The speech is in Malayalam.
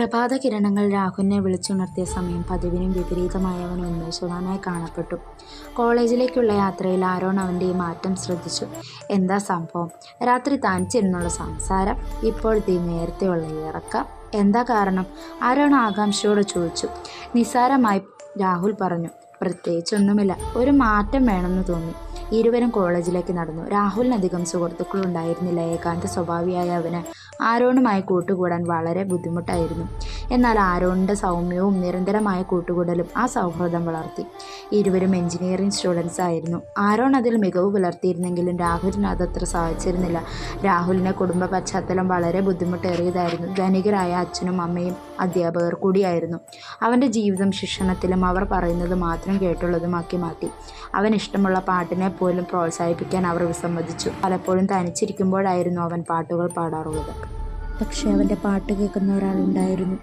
പ്രഭാത കിരണങ്ങൾ രാഹുലിനെ വിളിച്ചുണർത്തിയ സമയം പതിവിനും വിപരീതമായി അവൻ ഉന്മേഷവാനായി കാണപ്പെട്ടു. കോളേജിലേക്കുള്ള യാത്രയിൽ ആരോൺ അവൻ്റെ ഈ മാറ്റം ശ്രദ്ധിച്ചു. എന്താ സംഭവം? രാത്രി തനിച്ചിരുന്നുള്ള സംസാരം, ഇപ്പോഴത്തെ ഈ നേരത്തെയുള്ള ഇറക്കം, എന്താ കാരണം? ആരോൺ ആകാംക്ഷയോടെ ചോദിച്ചു. നിസ്സാരമായി രാഹുൽ പറഞ്ഞു. പ്രത്യേകിച്ചൊന്നുമില്ല, ഒരു മാറ്റം വേണമെന്ന് തോന്നി. ഇരുവരും കോളേജിലേക്ക് നടന്നു. രാഹുലിനധികം സുഹൃത്തുക്കളുണ്ടായിരുന്നില്ല. ഏകാന്ത സ്വഭാവിയായ അവന് ആരോണുമായി കൂട്ടുകൂടാൻ വളരെ ബുദ്ധിമുട്ടായിരുന്നു. എന്നാൽ ആരോണിൻ്റെ സൗമ്യവും നിരന്തരമായ കൂട്ടുകൂടലും ആ സൗഹൃദം വളർത്തി. ഇരുവരും എഞ്ചിനീയറിംഗ് സ്റ്റുഡൻസ് ആയിരുന്നു. ആരോൺ അതിൽ മികവ് പുലർത്തിയിരുന്നെങ്കിലും രാഹുലിന് അതത്ര സാധിച്ചിരുന്നില്ല. രാഹുലിൻ്റെ കുടുംബ പശ്ചാത്തലം വളരെ ബുദ്ധിമുട്ടേറിയതായിരുന്നു. ധനികരായ അച്ഛനും അമ്മയും അധ്യാപകർ കൂടിയായിരുന്നു. അവൻ്റെ ജീവിതം ശിക്ഷണത്തിലും അവർ പറയുന്നത് മാത്രം കേട്ടുള്ളതുമാക്കി മാറ്റി. അവൻ ഇഷ്ടമുള്ള പാട്ടിനെ പോലും പ്രോത്സാഹിപ്പിക്കാൻ അവർ വിസമ്മതിച്ചു. പലപ്പോഴും തനിച്ചിരിക്കുമ്പോഴായിരുന്നു അവൻ പാട്ടുകൾ പാടാറുള്ളത്. പക്ഷേ അവൻ്റെ പാട്ട് കേൾക്കുന്ന ഒരാളുണ്ടായിരുന്നു.